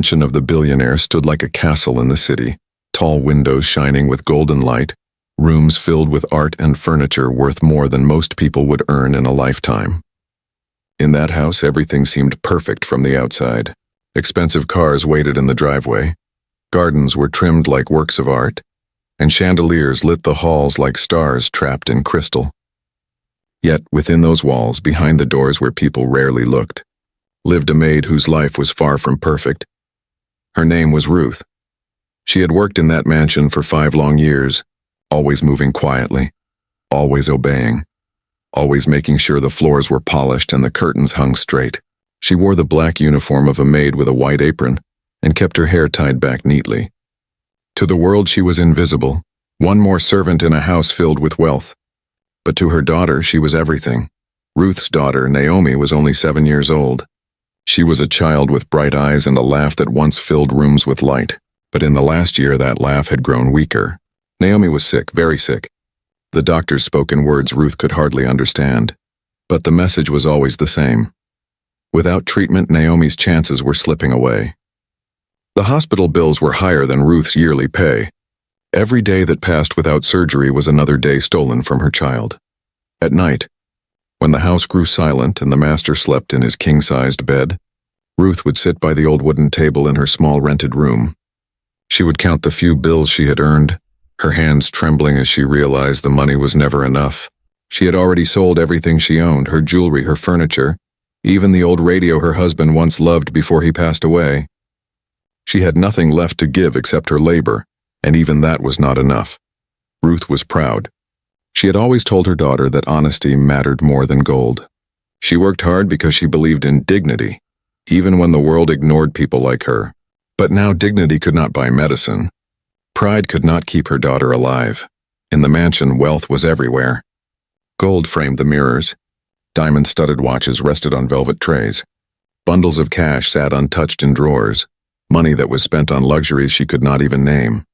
mansion of the billionaire stood like a castle in the city, tall windows shining with golden light, rooms filled with art and furniture worth more than most people would earn in a lifetime. In that house, everything seemed perfect from the outside. Expensive cars waited in the driveway, gardens were trimmed like works of art, and chandeliers lit the halls like stars trapped in crystal. Yet, within those walls, behind the doors where people rarely looked, lived a maid whose life was far from perfect. Her name was Ruth. She had worked in that mansion for 5 long years, always moving quietly, always obeying, always making sure the floors were polished and the curtains hung straight. She wore the black uniform of a maid with a white apron and kept her hair tied back neatly. To the world she was invisible, one more servant in a house filled with wealth. But to her daughter she was everything. Ruth's daughter, Naomi, was only 7 years old. She was a child with bright eyes and a laugh that once filled rooms with light. But in the last year that laugh had grown weaker. Naomi was sick, very sick. The doctors spoke in words Ruth could hardly understand. But the message was always the same. Without treatment, Naomi's chances were slipping away. The hospital bills were higher than Ruth's yearly pay. Every day that passed without surgery was another day stolen from her child. At night, when the house grew silent and the master slept in his king-sized bed, Ruth would sit by the old wooden table in her small rented room. She would count the few bills she had earned, her hands trembling as she realized the money was never enough. She had already sold everything she owned, her jewelry, her furniture, even the old radio her husband once loved before he passed away. She had nothing left to give except her labor, and even that was not enough. Ruth was proud. She had always told her daughter that honesty mattered more than gold. She worked hard because she believed in dignity, even when the world ignored people like her. But now dignity could not buy medicine. Pride could not keep her daughter alive. In the mansion, wealth was everywhere. Gold framed the mirrors. Diamond-studded watches rested on velvet trays. Bundles of cash sat untouched in drawers, money that was spent on luxuries she could not even name.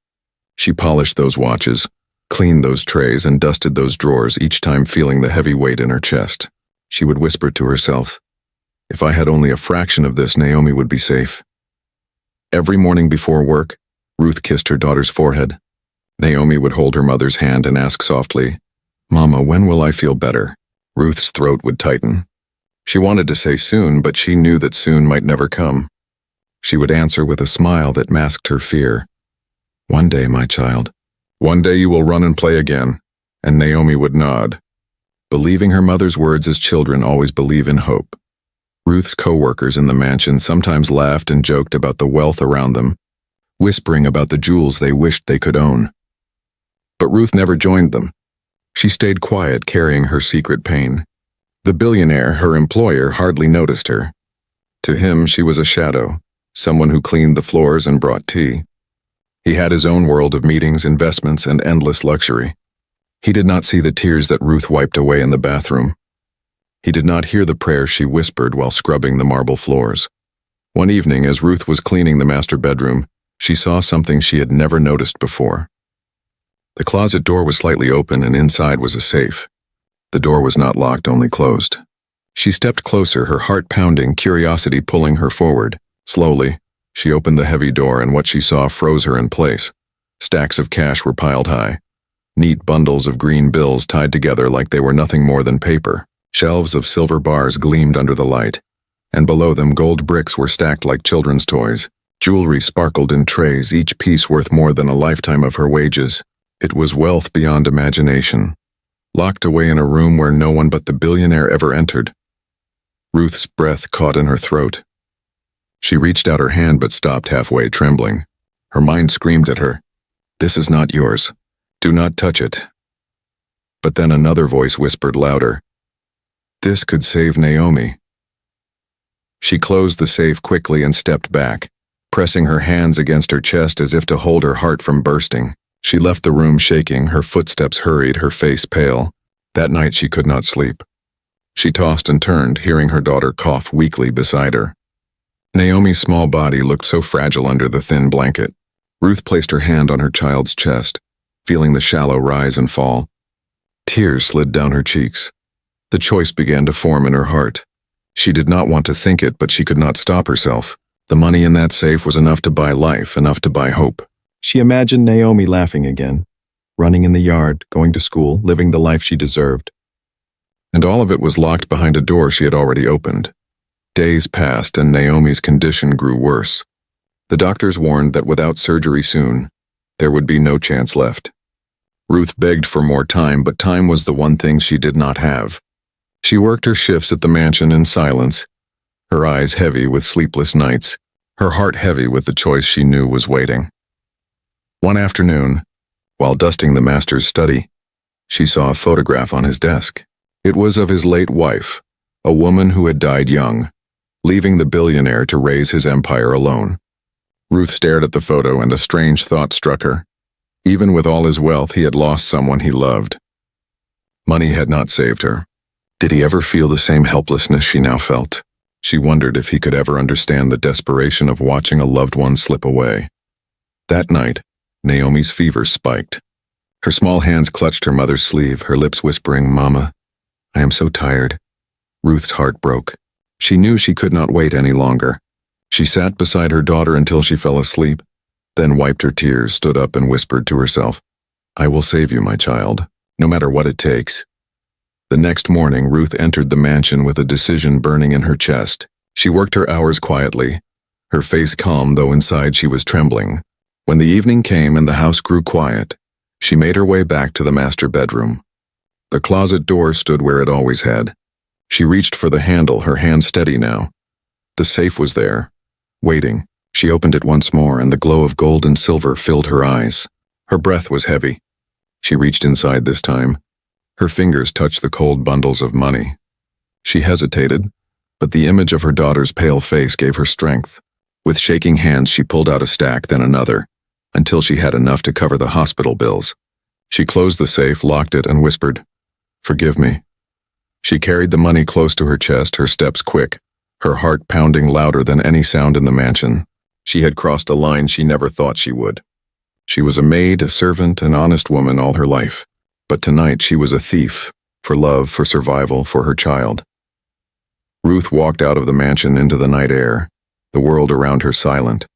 She polished those watches, cleaned those trays, and dusted those drawers, each time feeling the heavy weight in her chest. She would whisper to herself, "If I had only a fraction of this, Naomi would be safe." Every morning before work, Ruth kissed her daughter's forehead. Naomi would hold her mother's hand and ask softly, "Mama, when will I feel better?" Ruth's throat would tighten. She wanted to say soon, but she knew that soon might never come. She would answer with a smile that masked her fear. "One day, my child. One day you will run and play again." And Naomi would nod. Believing her mother's words as children always believe in hope. Ruth's co-workers in the mansion sometimes laughed and joked about the wealth around them, whispering about the jewels they wished they could own. But Ruth never joined them. She stayed quiet, carrying her secret pain. The billionaire, her employer, hardly noticed her. To him, she was a shadow, someone who cleaned the floors and brought tea. He had his own world of meetings, investments, and endless luxury. He did not see the tears that Ruth wiped away in the bathroom. He did not hear the prayers she whispered while scrubbing the marble floors. One evening, as Ruth was cleaning the master bedroom, she saw something she had never noticed before. The closet door was slightly open and inside was a safe. The door was not locked, only closed. She stepped closer, her heart pounding, curiosity pulling her forward. Slowly, she opened the heavy door and what she saw froze her in place. Stacks of cash were piled high. Neat bundles of green bills tied together like they were nothing more than paper. Shelves of silver bars gleamed under the light, and below them gold bricks were stacked like children's toys. Jewelry sparkled in trays, each piece worth more than a lifetime of her wages. It was wealth beyond imagination, locked away in a room where no one but the billionaire ever entered. Ruth's breath caught in her throat. She reached out her hand but stopped halfway, trembling. Her mind screamed at her, "This is not yours. Do not touch it." But then another voice whispered louder, "This could save Naomi." She closed the safe quickly and stepped back, pressing her hands against her chest as if to hold her heart from bursting. She left the room shaking, her footsteps hurried, her face pale. That night she could not sleep. She tossed and turned, hearing her daughter cough weakly beside her. Naomi's small body looked so fragile under the thin blanket. Ruth placed her hand on her child's chest, feeling the shallow rise and fall. Tears slid down her cheeks. The choice began to form in her heart. She did not want to think it, but she could not stop herself. The money in that safe was enough to buy life, enough to buy hope. She imagined Naomi laughing again, running in the yard, going to school, living the life she deserved. And all of it was locked behind a door she had already opened. Days passed and Naomi's condition grew worse. The doctors warned that without surgery soon, there would be no chance left. Ruth begged for more time, but time was the one thing she did not have. She worked her shifts at the mansion in silence, her eyes heavy with sleepless nights, her heart heavy with the choice she knew was waiting. One afternoon, while dusting the master's study, she saw a photograph on his desk. It was of his late wife, a woman who had died young, leaving the billionaire to raise his empire alone. Ruth stared at the photo and a strange thought struck her. Even with all his wealth, he had lost someone he loved. Money had not saved her. Did he ever feel the same helplessness she now felt? She wondered if he could ever understand the desperation of watching a loved one slip away. That night, Naomi's fever spiked. Her small hands clutched her mother's sleeve, her lips whispering, "Mama, I am so tired." Ruth's heart broke. She knew she could not wait any longer. She sat beside her daughter until she fell asleep, then wiped her tears, stood up and whispered to herself, "I will save you, my child, no matter what it takes." The next morning, Ruth entered the mansion with a decision burning in her chest. She worked her hours quietly, her face calm though inside she was trembling. When the evening came and the house grew quiet, she made her way back to the master bedroom. The closet door stood where it always had. She reached for the handle, her hand steady now. The safe was there, waiting. She opened it once more, and the glow of gold and silver filled her eyes. Her breath was heavy. She reached inside this time. Her fingers touched the cold bundles of money. She hesitated, but the image of her daughter's pale face gave her strength. With shaking hands, she pulled out a stack, then another, until she had enough to cover the hospital bills. She closed the safe, locked it, and whispered, "Forgive me." She carried the money close to her chest, her steps quick, her heart pounding louder than any sound in the mansion. She had crossed a line she never thought she would. She was a maid, a servant, an honest woman all her life. But tonight she was a thief, for love, for survival, for her child. Ruth walked out of the mansion into the night air, the world around her silent.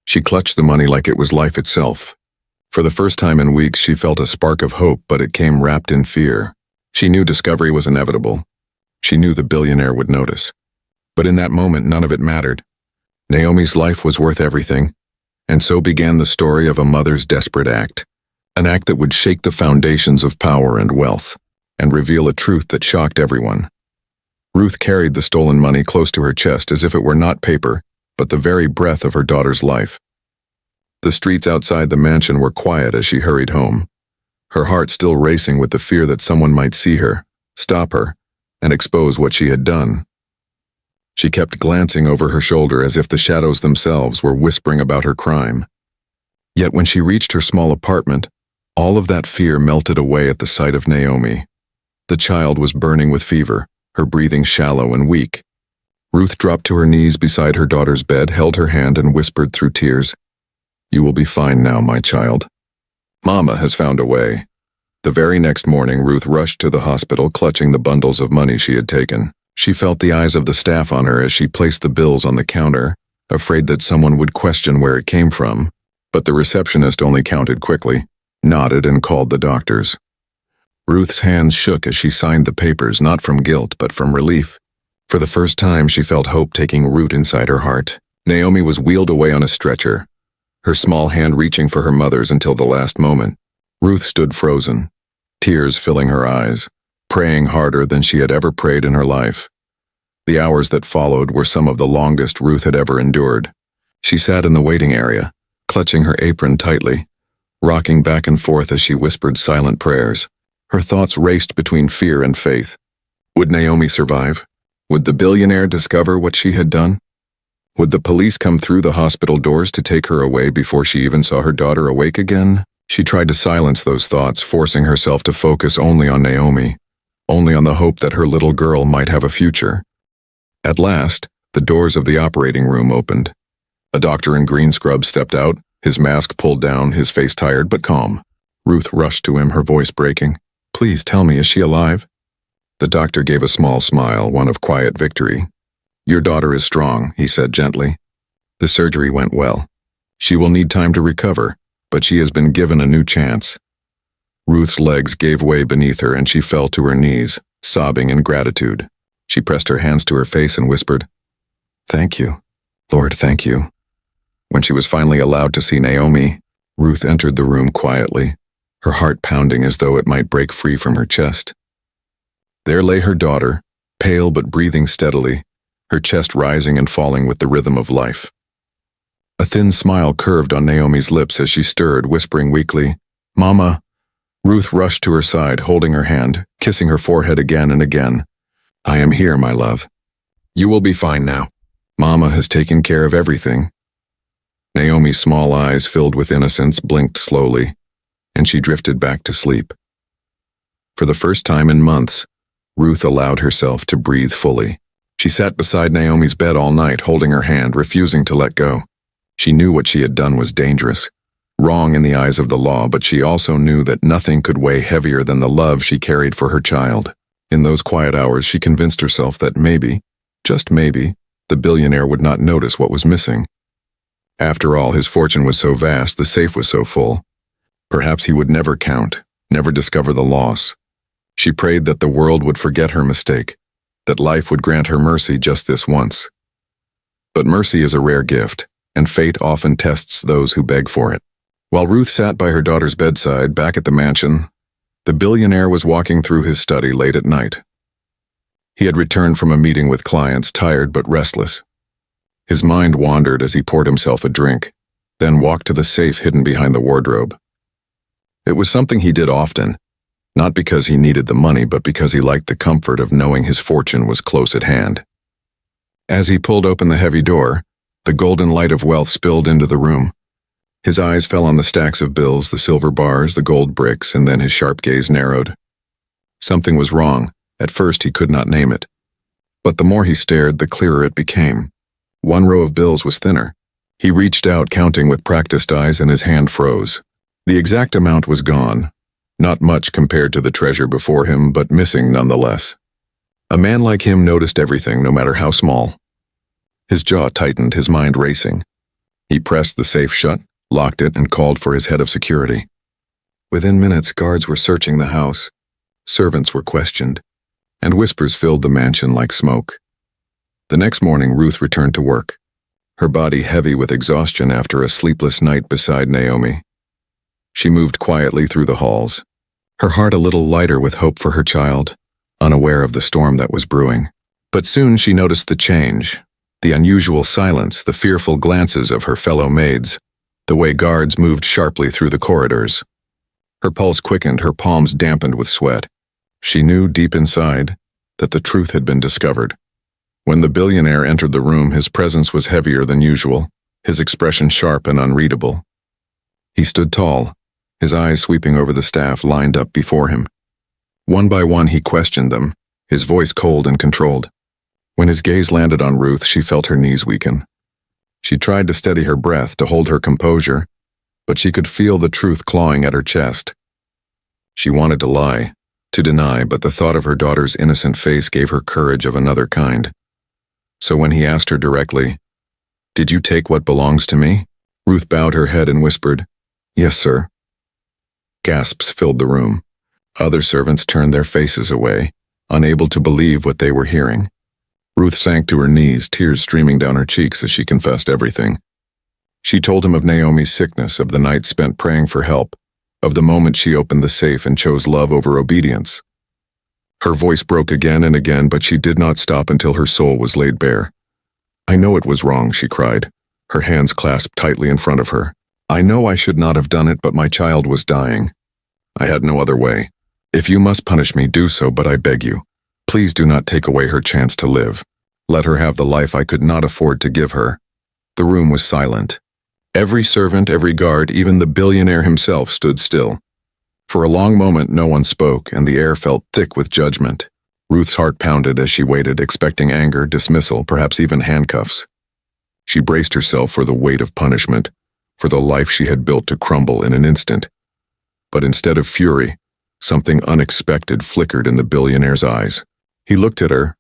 She clutched the money like it was life itself. For the first time in weeks, she felt a spark of hope, but it came wrapped in fear. She knew discovery was inevitable. She knew the billionaire would notice. But in that moment, none of it mattered. Naomi's life was worth everything, and so began the story of a mother's desperate act. An act that would shake the foundations of power and wealth, and reveal a truth that shocked everyone. Ruth carried the stolen money close to her chest as if it were not paper, but the very breath of her daughter's life. The streets outside the mansion were quiet as she hurried home, her heart still racing with the fear that someone might see her, stop her, and expose what she had done. She kept glancing over her shoulder as if the shadows themselves were whispering about her crime. Yet when she reached her small apartment, all of that fear melted away at the sight of Naomi. The child was burning with fever, her breathing shallow and weak. Ruth dropped to her knees beside her daughter's bed, held her hand, and whispered through tears, "You will be fine now, my child. Mama has found a way." The very next morning, Ruth rushed to the hospital, clutching the bundles of money she had taken. She felt the eyes of the staff on her as she placed the bills on the counter, afraid that someone would question where it came from. But the receptionist only counted quickly, nodded, and called the doctors. Ruth's hands shook as she signed the papers, not from guilt, but from relief. For the first time, she felt hope taking root inside her heart. Naomi was wheeled away on a stretcher, her small hand reaching for her mother's until the last moment. Ruth stood frozen, tears filling her eyes, praying harder than she had ever prayed in her life. The hours that followed were some of the longest Ruth had ever endured. She sat in the waiting area, clutching her apron tightly, rocking back and forth as she whispered silent prayers. Her thoughts raced between fear and faith. Would Naomi survive? Would the billionaire discover what she had done? Would the police come through the hospital doors to take her away before she even saw her daughter awake again? She tried to silence those thoughts, forcing herself to focus only on Naomi, only on the hope that her little girl might have a future. At last, the doors of the operating room opened. A doctor in green scrubs stepped out, his mask pulled down, his face tired but calm. Ruth rushed to him, her voice breaking. "Please tell me, is she alive?" The doctor gave a small smile, one of quiet victory. "Your daughter is strong," he said gently. The surgery went well. She will need time to recover, but she has been given a new chance. Ruth's legs gave way beneath her and she fell to her knees, sobbing in gratitude. She pressed her hands to her face and whispered, "Thank you, Lord, thank you." When she was finally allowed to see Naomi, Ruth entered the room quietly, her heart pounding as though it might break free from her chest. There lay her daughter, pale but breathing steadily, her chest rising and falling with the rhythm of life. A thin smile curved on Naomi's lips as she stirred, whispering weakly, "Mama." Ruth rushed to her side, holding her hand, kissing her forehead again and again. "I am here, my love. You will be fine now. Mama has taken care of everything." Naomi's small eyes, filled with innocence, blinked slowly, and she drifted back to sleep. For the first time in months, Ruth allowed herself to breathe fully. She sat beside Naomi's bed all night, holding her hand, refusing to let go. She knew what she had done was dangerous, wrong in the eyes of the law, but she also knew that nothing could weigh heavier than the love she carried for her child. In those quiet hours, she convinced herself that maybe, just maybe, the billionaire would not notice what was missing. After all, his fortune was so vast, the safe was so full. Perhaps he would never count, never discover the loss. She prayed that the world would forget her mistake, that life would grant her mercy just this once. But mercy is a rare gift, and fate often tests those who beg for it. While Ruth sat by her daughter's bedside back at the mansion, the billionaire was walking through his study late at night. He had returned from a meeting with clients, tired but restless. His mind wandered as he poured himself a drink, then walked to the safe hidden behind the wardrobe. It was something he did often, not because he needed the money, but because he liked the comfort of knowing his fortune was close at hand. As he pulled open the heavy door, the golden light of wealth spilled into the room. His eyes fell on the stacks of bills, the silver bars, the gold bricks, and then his sharp gaze narrowed. Something was wrong. At first he could not name it. But the more he stared, the clearer it became. One row of bills was thinner. He reached out, counting with practiced eyes, and his hand froze. The exact amount was gone. Not much compared to the treasure before him, but missing nonetheless. A man like him noticed everything, no matter how small. His jaw tightened, his mind racing. He pressed the safe shut, locked it, and called for his head of security. Within minutes, guards were searching the house. Servants were questioned, and whispers filled the mansion like smoke. The next morning, Ruth returned to work, her body heavy with exhaustion after a sleepless night beside Naomi. She moved quietly through the halls, her heart a little lighter with hope for her child, unaware of the storm that was brewing. But soon she noticed the change, the unusual silence, the fearful glances of her fellow maids, the way guards moved sharply through the corridors. Her pulse quickened, her palms dampened with sweat. She knew deep inside that the truth had been discovered. When the billionaire entered the room, his presence was heavier than usual, his expression sharp and unreadable. He stood tall, his eyes sweeping over the staff lined up before him. One by one he questioned them, his voice cold and controlled. When his gaze landed on Ruth, she felt her knees weaken. She tried to steady her breath, to hold her composure, but she could feel the truth clawing at her chest. She wanted to lie, to deny, but the thought of her daughter's innocent face gave her courage of another kind. So when he asked her directly, "Did you take what belongs to me?" Ruth bowed her head and whispered, "Yes, sir." Gasps filled the room. Other servants turned their faces away, unable to believe what they were hearing. Ruth sank to her knees, tears streaming down her cheeks as she confessed everything. She told him of Naomi's sickness, of the night spent praying for help, of the moment she opened the safe and chose love over obedience. Her voice broke again and again, but she did not stop until her soul was laid bare. "I know it was wrong," she cried, her hands clasped tightly in front of her. "I know I should not have done it, but my child was dying. I had no other way. If you must punish me, do so, but I beg you, please do not take away her chance to live. Let her have the life I could not afford to give her." The room was silent. Every servant, every guard, even the billionaire himself stood still. For a long moment no one spoke, and the air felt thick with judgment. Ruth's heart pounded as she waited, expecting anger, dismissal, perhaps even handcuffs. She braced herself for the weight of punishment, for the life she had built to crumble in an instant. But instead of fury, something unexpected flickered in the billionaire's eyes. He looked at her,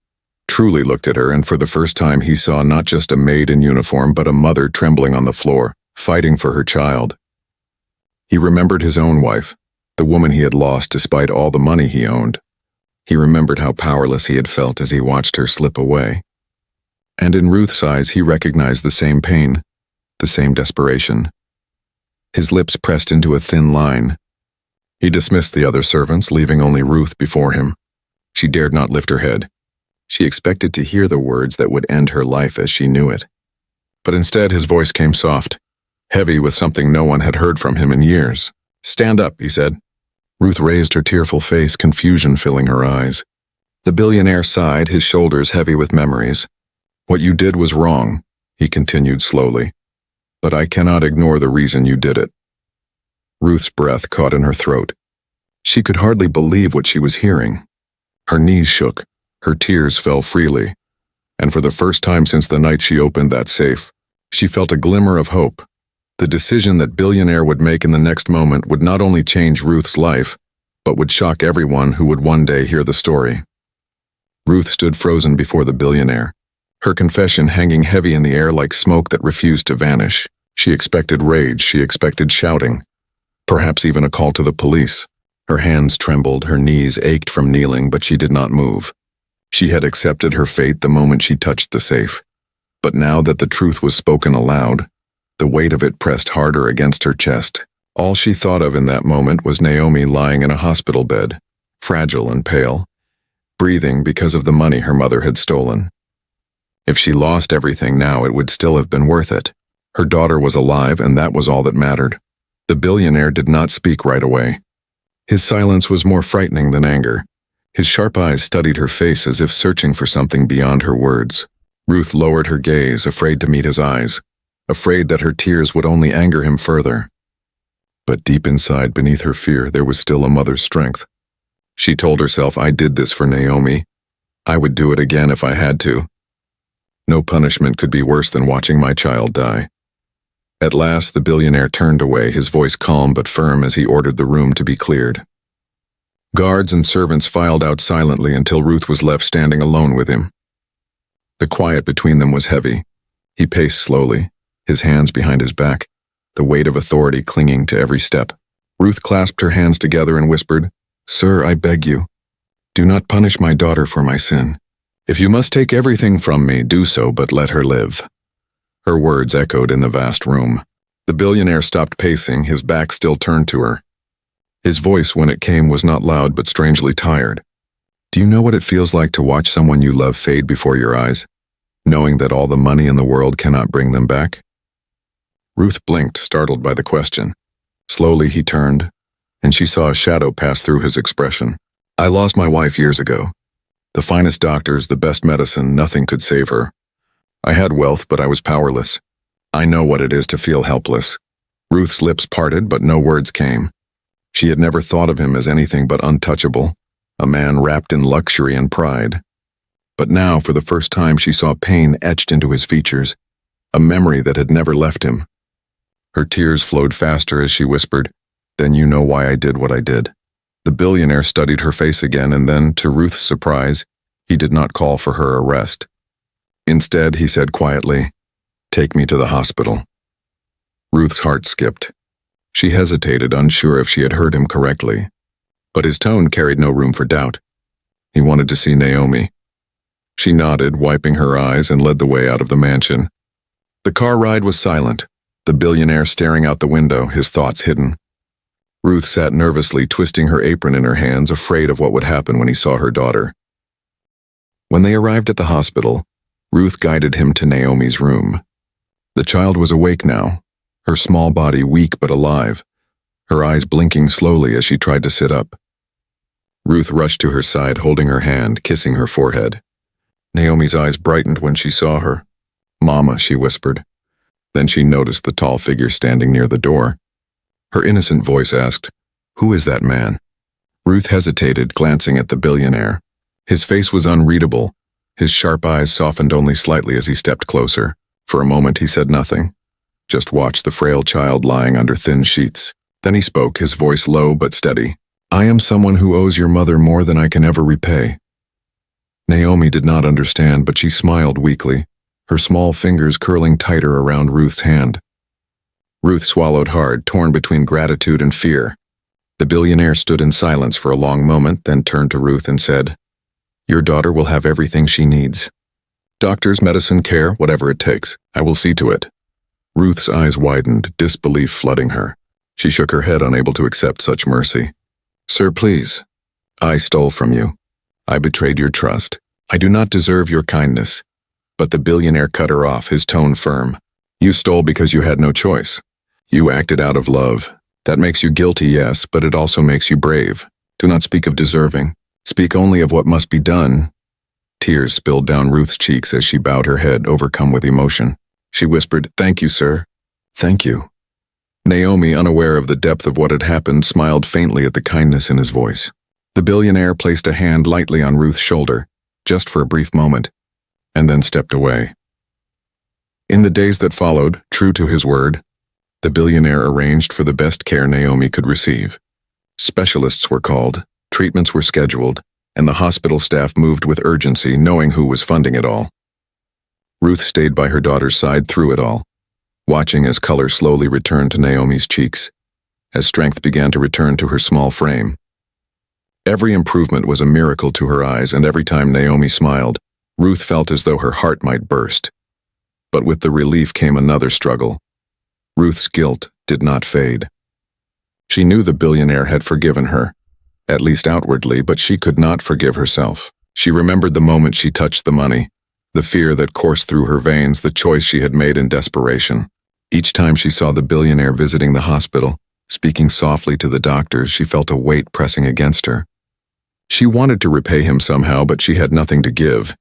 truly looked at her, and for the first time he saw not just a maid in uniform but a mother trembling on the floor, fighting for her child. He remembered his own wife, the woman he had lost despite all the money he owned. He remembered how powerless he had felt as he watched her slip away. And in Ruth's eyes he recognized the same pain, the same desperation. His lips pressed into a thin line. He dismissed the other servants, leaving only Ruth before him. She dared not lift her head. She expected to hear the words that would end her life as she knew it. But instead his voice came soft, heavy with something no one had heard from him in years. "Stand up," he said. Ruth raised her tearful face, confusion filling her eyes. The billionaire sighed, his shoulders heavy with memories. "What you did was wrong," he continued slowly. "But I cannot ignore the reason you did it." Ruth's breath caught in her throat. She could hardly believe what she was hearing. Her knees shook, her tears fell freely, and for the first time since the night she opened that safe, she felt a glimmer of hope. The decision that billionaire would make in the next moment would not only change Ruth's life, but would shock everyone who would one day hear the story. Ruth stood frozen before the billionaire, her confession hanging heavy in the air like smoke that refused to vanish. She expected rage, she expected shouting, perhaps even a call to the police. Her hands trembled, her knees ached from kneeling, but she did not move. She had accepted her fate the moment she touched the safe. But now that the truth was spoken aloud, the weight of it pressed harder against her chest. All she thought of in that moment was Naomi lying in a hospital bed, fragile and pale, breathing because of the money her mother had stolen. If she lost everything now, it would still have been worth it. Her daughter was alive, and that was all that mattered. The billionaire did not speak right away. His silence was more frightening than anger. His sharp eyes studied her face as if searching for something beyond her words. Ruth lowered her gaze, afraid to meet his eyes, afraid that her tears would only anger him further. But deep inside, beneath her fear, there was still a mother's strength. She told herself, "I did this for Naomi. I would do it again if I had to. No punishment could be worse than watching my child die." At last, the billionaire turned away, his voice calm but firm as he ordered the room to be cleared. Guards and servants filed out silently until Ruth was left standing alone with him. The quiet between them was heavy. He paced slowly, his hands behind his back, the weight of authority clinging to every step. Ruth clasped her hands together and whispered, "Sir, I beg you, do not punish my daughter for my sin. If you must take everything from me, do so, but let her live." Her words echoed in the vast room. The billionaire stopped pacing, his back still turned to her. His voice, when it came, was not loud but strangely tired. "Do you know what it feels like to watch someone you love fade before your eyes, knowing that all the money in the world cannot bring them back?" Ruth blinked, startled by the question. Slowly he turned, and she saw a shadow pass through his expression. "I lost my wife years ago. The finest doctors, the best medicine, nothing could save her. I had wealth, but I was powerless. I know what it is to feel helpless." Ruth's lips parted, but no words came. She had never thought of him as anything but untouchable, a man wrapped in luxury and pride. But now, for the first time, she saw pain etched into his features, a memory that had never left him. Her tears flowed faster as she whispered, "Then you know why I did what I did." The billionaire studied her face again, and then, to Ruth's surprise, he did not call for her arrest. Instead, he said quietly, "Take me to the hospital." Ruth's heart skipped. She hesitated, unsure if she had heard him correctly. But his tone carried no room for doubt. He wanted to see Naomi. She nodded, wiping her eyes, and led the way out of the mansion. The car ride was silent, the billionaire staring out the window, his thoughts hidden. Ruth sat nervously, twisting her apron in her hands, afraid of what would happen when he saw her daughter. When they arrived at the hospital, Ruth guided him to Naomi's room. The child was awake now, her small body weak but alive, her eyes blinking slowly as she tried to sit up. Ruth rushed to her side, holding her hand, kissing her forehead. Naomi's eyes brightened when she saw her. "Mama," she whispered. Then she noticed the tall figure standing near the door. Her innocent voice asked, "Who is that man?" Ruth hesitated, glancing at the billionaire. His face was unreadable. His sharp eyes softened only slightly as he stepped closer. For a moment he said nothing, just watched the frail child lying under thin sheets. Then he spoke, his voice low but steady. "I am someone who owes your mother more than I can ever repay." Naomi did not understand, but she smiled weakly, her small fingers curling tighter around Ruth's hand. Ruth swallowed hard, torn between gratitude and fear. The billionaire stood in silence for a long moment, then turned to Ruth and said, "Your daughter will have everything she needs. Doctors, medicine, care, whatever it takes. I will see to it." Ruth's eyes widened, disbelief flooding her. She shook her head, unable to accept such mercy. "Sir, please. I stole from you. I betrayed your trust. I do not deserve your kindness." But the billionaire cut her off, his tone firm. "You stole because you had no choice. You acted out of love. That makes you guilty, yes, but it also makes you brave. Do not speak of deserving. Speak only of what must be done." Tears spilled down Ruth's cheeks as she bowed her head, overcome with emotion. She whispered, "Thank you, sir. Thank you." Naomi, unaware of the depth of what had happened, smiled faintly at the kindness in his voice. The billionaire placed a hand lightly on Ruth's shoulder, just for a brief moment, and then stepped away. In the days that followed, true to his word, the billionaire arranged for the best care Naomi could receive. Specialists were called, treatments were scheduled, and the hospital staff moved with urgency, knowing who was funding it all. Ruth stayed by her daughter's side through it all, watching as color slowly returned to Naomi's cheeks, as strength began to return to her small frame. Every improvement was a miracle to her eyes, and every time Naomi smiled, Ruth felt as though her heart might burst. But with the relief came another struggle. Ruth's guilt did not fade. She knew the billionaire had forgiven her, at least outwardly, but she could not forgive herself. She remembered the moment she touched the money, the fear that coursed through her veins, the choice she had made in desperation. Each time she saw the billionaire visiting the hospital, speaking softly to the doctors, she felt a weight pressing against her. She wanted to repay him somehow, but she had nothing to give.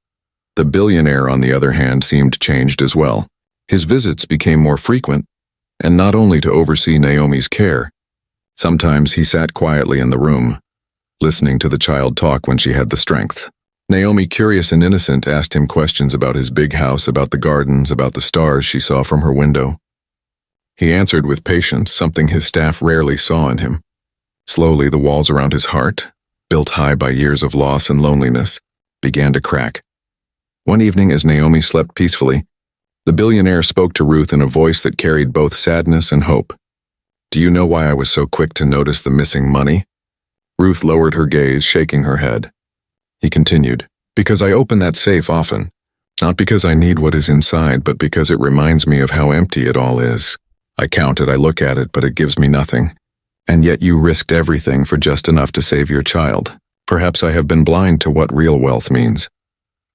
The billionaire, on the other hand, seemed changed as well. His visits became more frequent, and not only to oversee Naomi's care. Sometimes he sat quietly in the room, listening to the child talk when she had the strength. Naomi, curious and innocent, asked him questions about his big house, about the gardens, about the stars she saw from her window. He answered with patience, something his staff rarely saw in him. Slowly, the walls around his heart, built high by years of loss and loneliness, began to crack. One evening, as Naomi slept peacefully, the billionaire spoke to Ruth in a voice that carried both sadness and hope. "Do you know why I was so quick to notice the missing money?" Ruth lowered her gaze, shaking her head. He continued, "Because I open that safe often. Not because I need what is inside, but because it reminds me of how empty it all is. I count it, I look at it, but it gives me nothing. And yet you risked everything for just enough to save your child. Perhaps I have been blind to what real wealth means."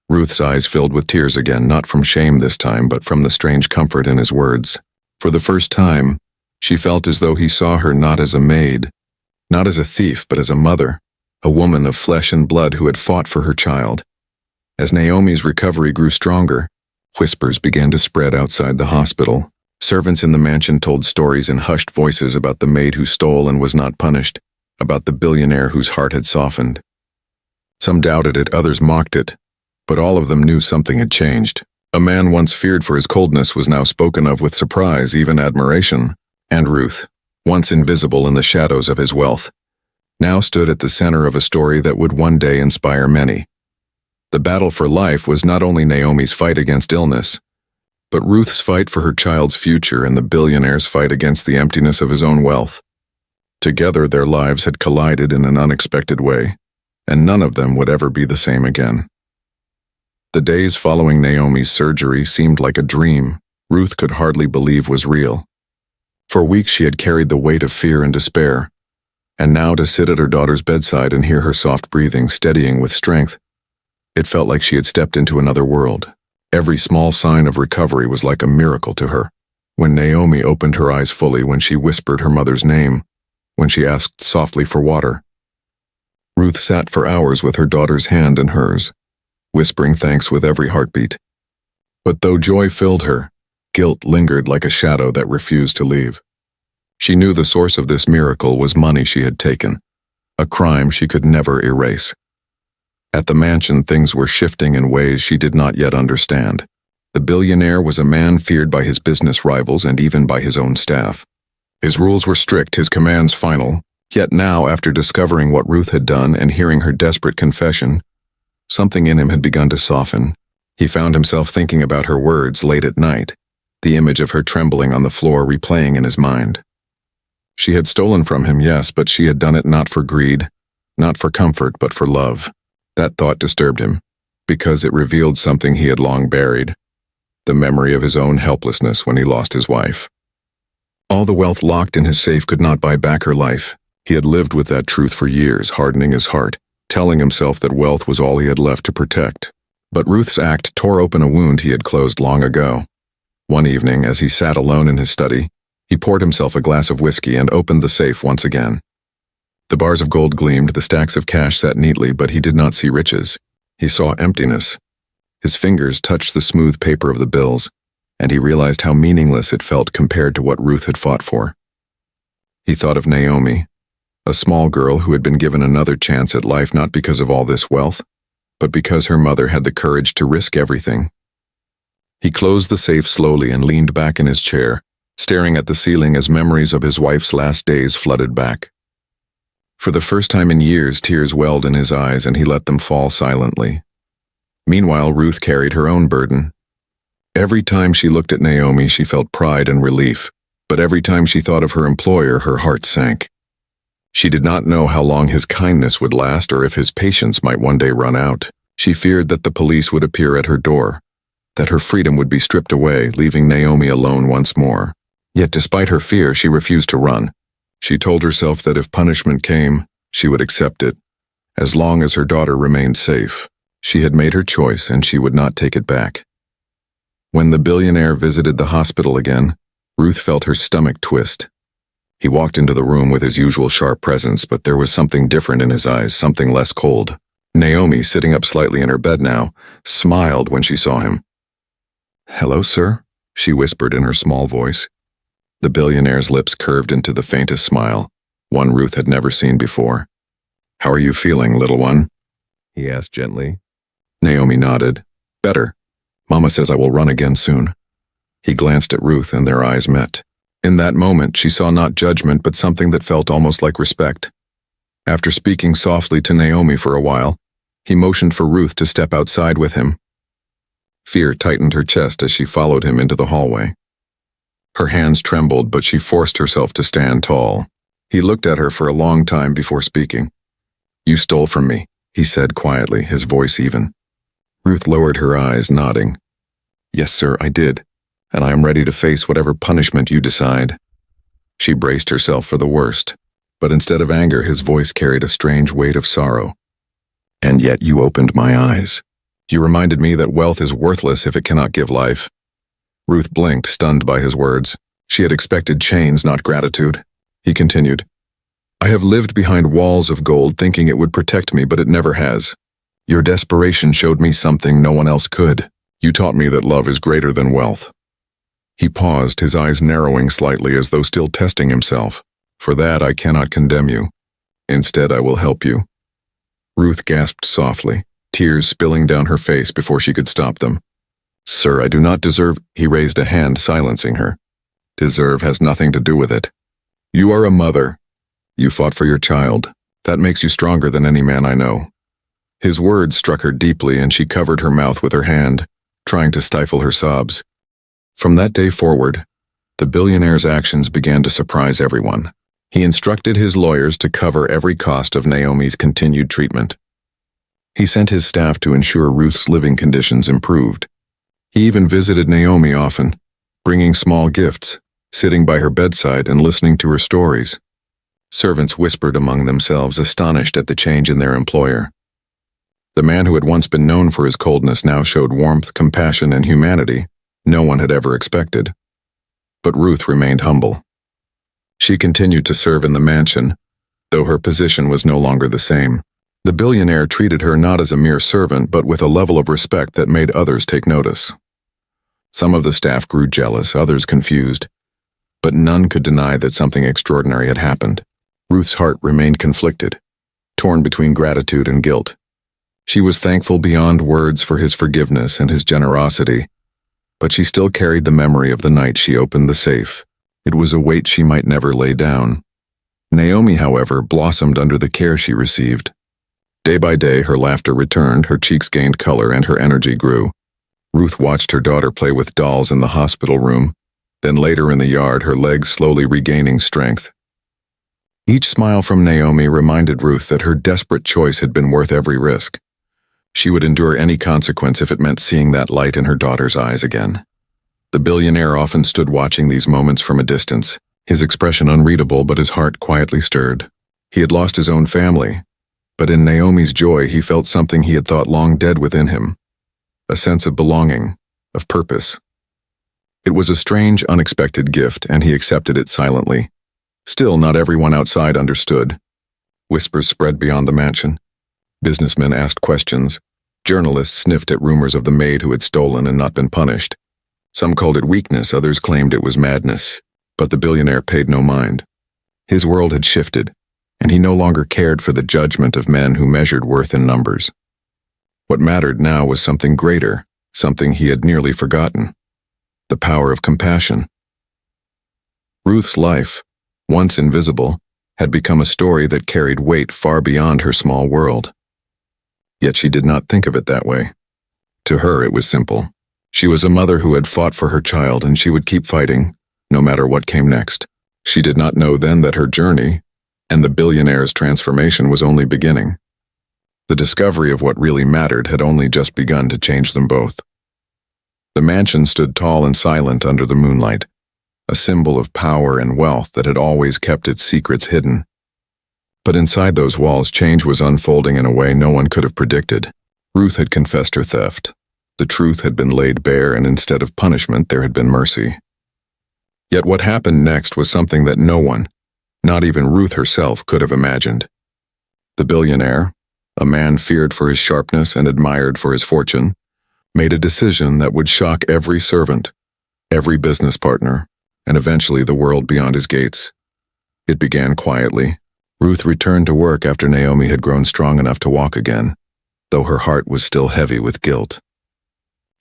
Ruth's eyes filled with tears again, not from shame this time, but from the strange comfort in his words. For the first time, she felt as though he saw her not as a maid, not as a thief, but as a mother, a woman of flesh and blood who had fought for her child. As Naomi's recovery grew stronger, whispers began to spread outside the hospital. Servants in the mansion told stories in hushed voices about the maid who stole and was not punished, about the billionaire whose heart had softened. Some doubted it, others mocked it, but all of them knew something had changed. A man once feared for his coldness was now spoken of with surprise, even admiration. And Ruth, once invisible in the shadows of his wealth, now stood at the center of a story that would one day inspire many. The battle for life was not only Naomi's fight against illness, but Ruth's fight for her child's future and the billionaire's fight against the emptiness of his own wealth. Together, their lives had collided in an unexpected way, and none of them would ever be the same again. The days following Naomi's surgery seemed like a dream Ruth could hardly believe was real. For weeks she had carried the weight of fear and despair, and now to sit at her daughter's bedside and hear her soft breathing, steadying with strength, it felt like she had stepped into another world. Every small sign of recovery was like a miracle to her. When Naomi opened her eyes fully, when she whispered her mother's name, when she asked softly for water. Ruth sat for hours with her daughter's hand in hers, whispering thanks with every heartbeat. But though joy filled her, guilt lingered like a shadow that refused to leave. She knew the source of this miracle was money she had taken, a crime she could never erase. At the mansion, things were shifting in ways she did not yet understand. The billionaire was a man feared by his business rivals and even by his own staff. His rules were strict, his commands final, yet now, after discovering what Ruth had done and hearing her desperate confession, Something in him had begun to soften. He found himself thinking about her words late at night, the image of her trembling on the floor replaying in his mind. She had stolen from him, yes, but she had done it not for greed, not for comfort, but for love. That thought disturbed him, because it revealed something he had long buried, the memory of his own helplessness when he lost his wife. All the wealth locked in his safe could not buy back her life. He had lived with that truth for years, hardening his heart, telling himself that wealth was all he had left to protect. But Ruth's act tore open a wound he had closed long ago. One evening, as he sat alone in his study, he poured himself a glass of whiskey and opened the safe once again. The bars of gold gleamed, the stacks of cash sat neatly, but he did not see riches. He saw emptiness. His fingers touched the smooth paper of the bills, and he realized how meaningless it felt compared to what Ruth had fought for. He thought of Naomi, a small girl who had been given another chance at life not because of all this wealth, but because her mother had the courage to risk everything. He closed the safe slowly and leaned back in his chair, staring at the ceiling as memories of his wife's last days flooded back. For the first time in years, tears welled in his eyes and he let them fall silently. Meanwhile, Ruth carried her own burden. Every time she looked at Naomi, she felt pride and relief, but every time she thought of her employer, her heart sank. She did not know how long his kindness would last or if his patience might one day run out. She feared that the police would appear at her door, that her freedom would be stripped away, leaving Naomi alone once more. Yet despite her fear, she refused to run. She told herself that if punishment came, she would accept it, as long as her daughter remained safe. She had made her choice and she would not take it back. When the billionaire visited the hospital again, Ruth felt her stomach twist. He walked into the room with his usual sharp presence, but there was something different in his eyes, something less cold. Naomi, sitting up slightly in her bed now, smiled when she saw him. "Hello, sir," she whispered in her small voice. The billionaire's lips curved into the faintest smile, one Ruth had never seen before. "How are you feeling, little one?" he asked gently. Naomi nodded. "Better. Mama says I will run again soon." He glanced at Ruth and their eyes met. In that moment, she saw not judgment but something that felt almost like respect. After speaking softly to Naomi for a while, he motioned for Ruth to step outside with him. Fear tightened her chest as she followed him into the hallway. Her hands trembled, but she forced herself to stand tall. He looked at her for a long time before speaking. "You stole from me," he said quietly, his voice even. Ruth lowered her eyes, nodding. "Yes, sir, I did, and I am ready to face whatever punishment you decide." She braced herself for the worst, but instead of anger, his voice carried a strange weight of sorrow. "And yet you opened my eyes. You reminded me that wealth is worthless if it cannot give life." Ruth blinked, stunned by his words. She had expected chains, not gratitude. He continued, "I have lived behind walls of gold thinking it would protect me, but it never has. Your desperation showed me something no one else could. You taught me that love is greater than wealth." He paused, his eyes narrowing slightly as though still testing himself. "For that I cannot condemn you. Instead, I will help you." Ruth gasped softly, tears spilling down her face before she could stop them. "Sir, I do not deserve—" He raised a hand, silencing her. "Deserve has nothing to do with it. You are a mother. You fought for your child. That makes you stronger than any man I know." His words struck her deeply and she covered her mouth with her hand, trying to stifle her sobs. From that day forward, the billionaire's actions began to surprise everyone. He instructed his lawyers to cover every cost of Naomi's continued treatment. He sent his staff to ensure Ruth's living conditions improved. He even visited Naomi often, bringing small gifts, sitting by her bedside and listening to her stories. Servants whispered among themselves, astonished at the change in their employer. The man who had once been known for his coldness now showed warmth, compassion, and humanity no one had ever expected. But Ruth remained humble. She continued to serve in the mansion, though her position was no longer the same. The billionaire treated her not as a mere servant, but with a level of respect that made others take notice. Some of the staff grew jealous, others confused, but none could deny that something extraordinary had happened. Ruth's heart remained conflicted, torn between gratitude and guilt. She was thankful beyond words for his forgiveness and his generosity, but she still carried the memory of the night she opened the safe. It was a weight she might never lay down. Naomi, however, blossomed under the care she received. Day by day, her laughter returned, her cheeks gained color, and her energy grew. Ruth watched her daughter play with dolls in the hospital room, then later in the yard, her legs slowly regaining strength. Each smile from Naomi reminded Ruth that her desperate choice had been worth every risk. She would endure any consequence if it meant seeing that light in her daughter's eyes again. The billionaire often stood watching these moments from a distance, his expression unreadable but his heart quietly stirred. He had lost his own family, but in Naomi's joy he felt something he had thought long dead within him, a sense of belonging, of purpose. It was a strange, unexpected gift, and he accepted it silently. Still, not everyone outside understood. Whispers spread beyond the mansion. Businessmen asked questions. Journalists sniffed at rumors of the maid who had stolen and not been punished. Some called it weakness, others claimed it was madness. But the billionaire paid no mind. His world had shifted, and he no longer cared for the judgment of men who measured worth in numbers. What mattered now was something greater, something he had nearly forgotten: the power of compassion. Ruth's life, once invisible, had become a story that carried weight far beyond her small world. Yet she did not think of it that way. To her, it was simple. She was a mother who had fought for her child, and she would keep fighting, no matter what came next. She did not know then that her journey, and the billionaire's transformation, was only beginning. The discovery of what really mattered had only just begun to change them both. The mansion stood tall and silent under the moonlight, a symbol of power and wealth that had always kept its secrets hidden. But inside those walls, change was unfolding in a way no one could have predicted. Ruth had confessed her theft. The truth had been laid bare, and instead of punishment, there had been mercy. Yet what happened next was something that no one, not even Ruth herself, could have imagined. The billionaire, a man feared for his sharpness and admired for his fortune, made a decision that would shock every servant, every business partner, and eventually the world beyond his gates. It began quietly. Ruth returned to work after Naomi had grown strong enough to walk again, though her heart was still heavy with guilt.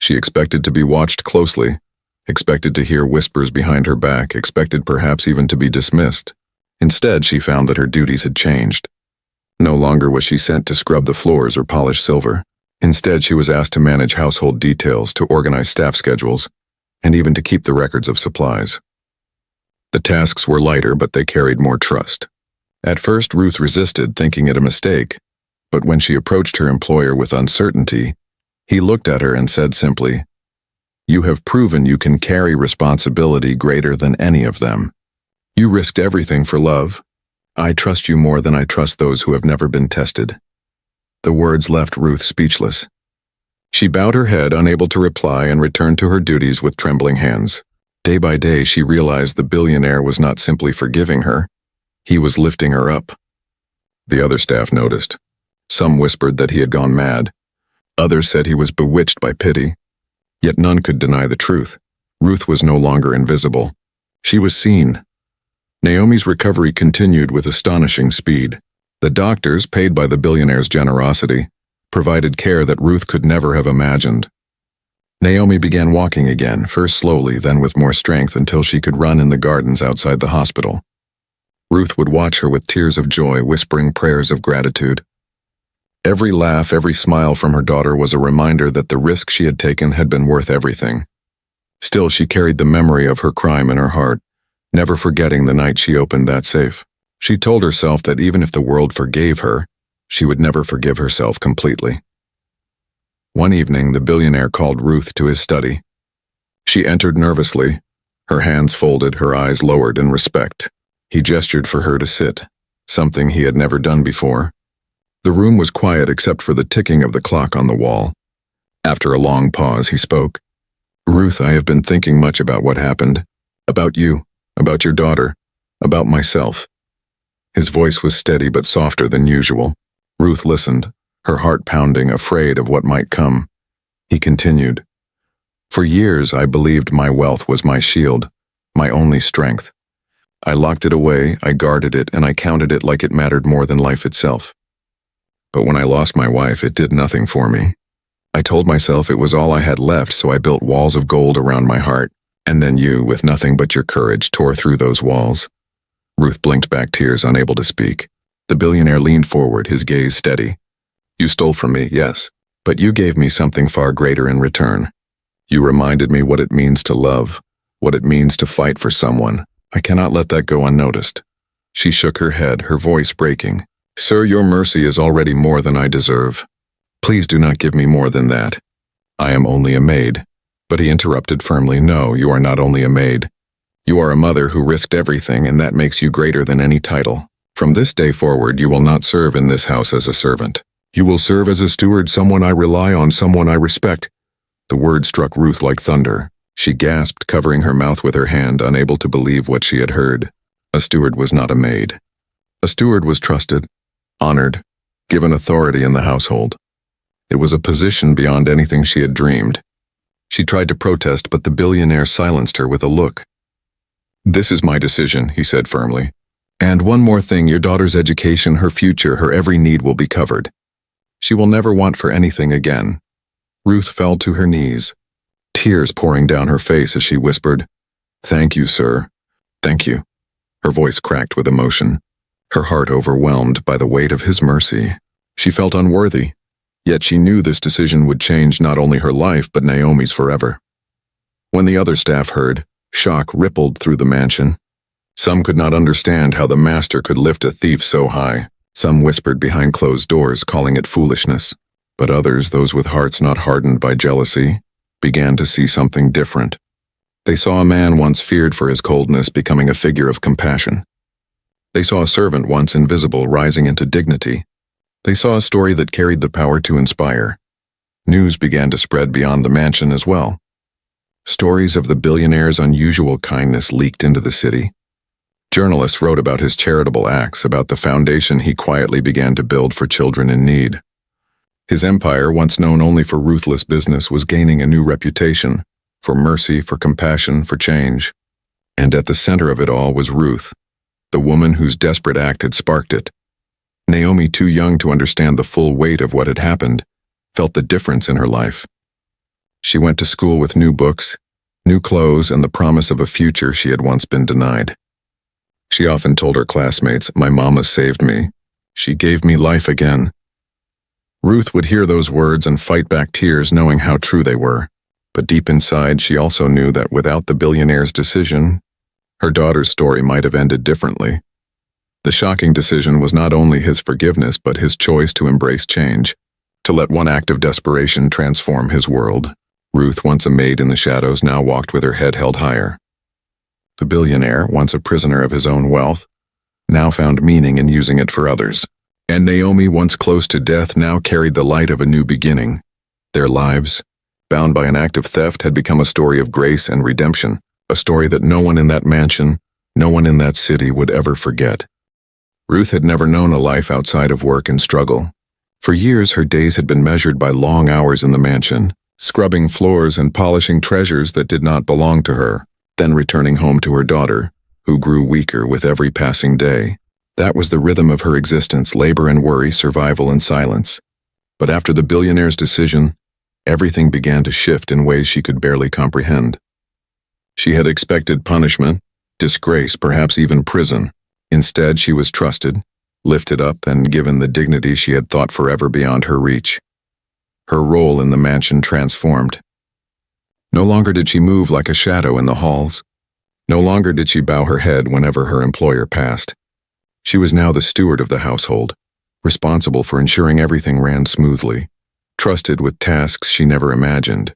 She expected to be watched closely, expected to hear whispers behind her back, expected perhaps even to be dismissed. Instead, she found that her duties had changed. No longer was she sent to scrub the floors or polish silver. Instead, she was asked to manage household details, to organize staff schedules, and even to keep the records of supplies. The tasks were lighter, but they carried more trust. At first, Ruth resisted, thinking it a mistake, but when she approached her employer with uncertainty, he looked at her and said simply, "You have proven you can carry responsibility greater than any of them. You risked everything for love. I trust you more than I trust those who have never been tested." The words left Ruth speechless. She bowed her head, unable to reply, and returned to her duties with trembling hands. Day by day, she realized the billionaire was not simply forgiving her, he was lifting her up. The other staff noticed. Some whispered that he had gone mad. Others said he was bewitched by pity. Yet none could deny the truth. Ruth was no longer invisible. She was seen. Naomi's recovery continued with astonishing speed. The doctors, paid by the billionaire's generosity, provided care that Ruth could never have imagined. Naomi began walking again, first slowly, then with more strength, until she could run in the gardens outside the hospital. Ruth would watch her with tears of joy, whispering prayers of gratitude. Every laugh, every smile from her daughter was a reminder that the risk she had taken had been worth everything. Still, she carried the memory of her crime in her heart, never forgetting the night she opened that safe. She told herself that even if the world forgave her, she would never forgive herself completely. One evening, the billionaire called Ruth to his study. She entered nervously, her hands folded, her eyes lowered in respect. He gestured for her to sit, something he had never done before. The room was quiet except for the ticking of the clock on the wall. After a long pause, he spoke. "Ruth, I have been thinking much about what happened. About you, about your daughter, about myself." His voice was steady but softer than usual. Ruth listened, her heart pounding, afraid of what might come. He continued, "For years I believed my wealth was my shield, my only strength. I locked it away, I guarded it, and I counted it like it mattered more than life itself. But when I lost my wife, it did nothing for me. I told myself it was all I had left, so I built walls of gold around my heart, and then you, with nothing but your courage, tore through those walls." Ruth blinked back tears, unable to speak. The billionaire leaned forward, his gaze steady. You stole from me, yes, but you gave me something far greater in return. You reminded me what it means to love, what it means to fight for someone. I cannot let that go unnoticed." She shook her head, her voice breaking. "Sir, your mercy is already more than I deserve. Please do not give me more than that. I am only a maid." But he interrupted firmly, "No, you are not only a maid. You are a mother who risked everything, and that makes you greater than any title. From this day forward, you will not serve in this house as a servant. You will serve as a steward, someone I rely on, someone I respect." The word struck Ruth like thunder. She gasped, covering her mouth with her hand, unable to believe what she had heard. A steward was not a maid. A steward was trusted, honored, given authority in the household. It was a position beyond anything she had dreamed. She tried to protest, but the billionaire silenced her with a look. "This is my decision," he said firmly. "And one more thing, your daughter's education, her future, her every need will be covered. She will never want for anything again." Ruth fell to her knees, tears pouring down her face as she whispered, "Thank you, sir. Thank you." Her voice cracked with emotion, her heart overwhelmed by the weight of his mercy. She felt unworthy, yet she knew this decision would change not only her life but Naomi's forever. When the other staff heard, shock rippled through the mansion. Some could not understand how the master could lift a thief so high. Some whispered behind closed doors, calling it foolishness. But others, those with hearts not hardened by jealousy, began to see something different. They saw a man once feared for his coldness becoming a figure of compassion. They saw a servant once invisible rising into dignity. They saw a story that carried the power to inspire. News began to spread beyond the mansion as well. Stories of the billionaire's unusual kindness leaked into the city. Journalists wrote about his charitable acts, about the foundation he quietly began to build for children in need. His empire, once known only for ruthless business, was gaining a new reputation, for mercy, for compassion, for change. And at the center of it all was Ruth, the woman whose desperate act had sparked it. Naomi, too young to understand the full weight of what had happened, felt the difference in her life. She went to school with new books, new clothes, and the promise of a future she had once been denied. She often told her classmates, "My mama saved me. She gave me life again." Ruth would hear those words and fight back tears, knowing how true they were. But deep inside, she also knew that without the billionaire's decision, her daughter's story might have ended differently. The shocking decision was not only his forgiveness, but his choice to embrace change, to let one act of desperation transform his world. Ruth, once a maid in the shadows, now walked with her head held higher. The billionaire, once a prisoner of his own wealth, now found meaning in using it for others. And Naomi, once close to death, now carried the light of a new beginning. Their lives, bound by an act of theft, had become a story of grace and redemption, a story that no one in that mansion, no one in that city would ever forget. Ruth had never known a life outside of work and struggle. For years, her days had been measured by long hours in the mansion, scrubbing floors and polishing treasures that did not belong to her, then returning home to her daughter, who grew weaker with every passing day. That was the rhythm of her existence, labor and worry, survival and silence. But after the billionaire's decision, everything began to shift in ways she could barely comprehend. She had expected punishment, disgrace, perhaps even prison. Instead, she was trusted, lifted up, and given the dignity she had thought forever beyond her reach. Her role in the mansion transformed. No longer did she move like a shadow in the halls. No longer did she bow her head whenever her employer passed. She was now the steward of the household, responsible for ensuring everything ran smoothly, trusted with tasks she never imagined.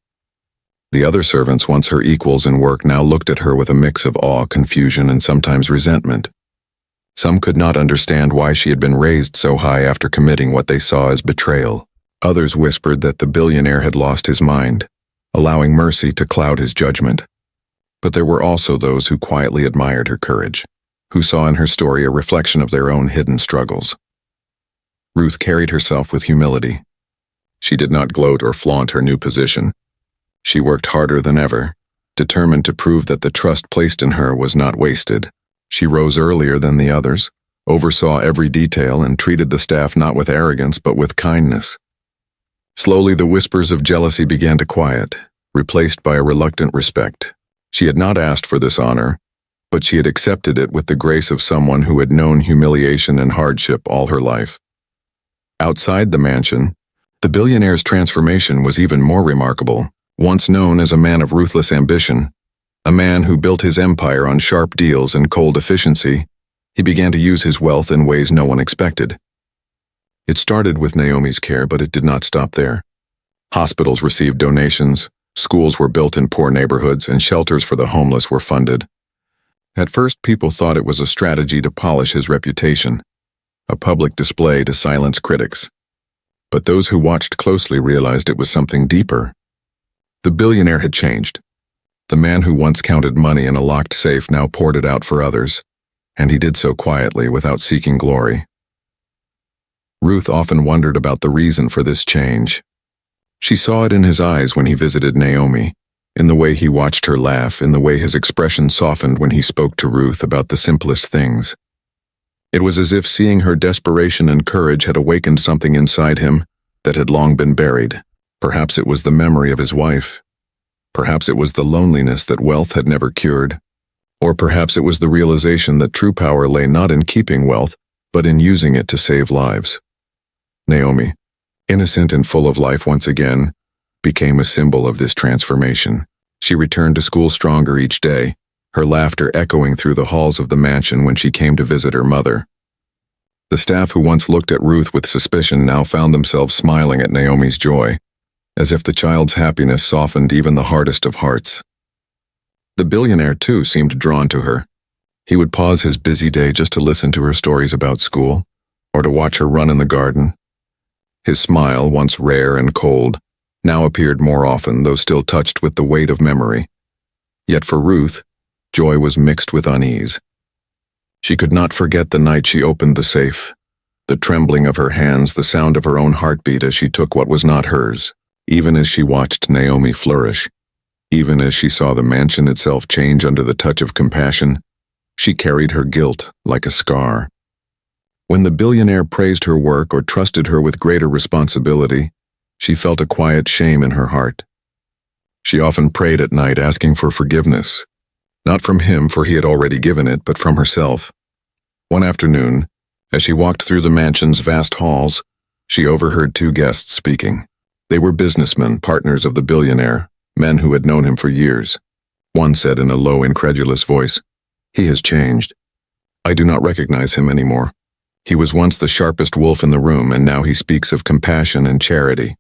The other servants, once her equals in work, now looked at her with a mix of awe, confusion, and sometimes resentment. Some could not understand why she had been raised so high after committing what they saw as betrayal. Others whispered that the billionaire had lost his mind, allowing mercy to cloud his judgment. But there were also those who quietly admired her courage, who saw in her story a reflection of their own hidden struggles. Ruth carried herself with humility. She did not gloat or flaunt her new position. She worked harder than ever, determined to prove that the trust placed in her was not wasted. She rose earlier than the others, oversaw every detail, and treated the staff not with arrogance but with kindness. Slowly, the whispers of jealousy began to quiet, replaced by a reluctant respect. She had not asked for this honor, but she had accepted it with the grace of someone who had known humiliation and hardship all her life. Outside the mansion, the billionaire's transformation was even more remarkable. Once known as a man of ruthless ambition, a man who built his empire on sharp deals and cold efficiency, he began to use his wealth in ways no one expected. It started with Naomi's care, but it did not stop there. Hospitals received donations, schools were built in poor neighborhoods, and shelters for the homeless were funded. At first, people thought it was a strategy to polish his reputation, a public display to silence critics. But those who watched closely realized it was something deeper. The billionaire had changed. The man who once counted money in a locked safe now poured it out for others, and he did so quietly without seeking glory. Ruth often wondered about the reason for this change. She saw it in his eyes when he visited Naomi, in the way he watched her laugh, in the way his expression softened when he spoke to Ruth about the simplest things. It was as if seeing her desperation and courage had awakened something inside him that had long been buried. Perhaps it was the memory of his wife. Perhaps it was the loneliness that wealth had never cured. Or perhaps it was the realization that true power lay not in keeping wealth, but in using it to save lives. Naomi, innocent and full of life once again, became a symbol of this transformation. She returned to school stronger each day, her laughter echoing through the halls of the mansion when she came to visit her mother. The staff who once looked at Ruth with suspicion now found themselves smiling at Naomi's joy, as if the child's happiness softened even the hardest of hearts. The billionaire, too, seemed drawn to her. He would pause his busy day just to listen to her stories about school, or to watch her run in the garden. His smile, once rare and cold, now appeared more often, though still touched with the weight of memory. Yet for Ruth, joy was mixed with unease. She could not forget the night she opened the safe, the trembling of her hands, the sound of her own heartbeat as she took what was not hers. Even as she watched Naomi flourish, even as she saw the mansion itself change under the touch of compassion, she carried her guilt like a scar. When the billionaire praised her work or trusted her with greater responsibility, she felt a quiet shame in her heart. She often prayed at night asking for forgiveness, not from him, for he had already given it, but from herself. One afternoon, as she walked through the mansion's vast halls, she overheard two guests speaking. They were businessmen, partners of the billionaire, men who had known him for years. One said in a low, incredulous voice, "He has changed. I do not recognize him anymore. He was once the sharpest wolf in the room, and now he speaks of compassion and charity."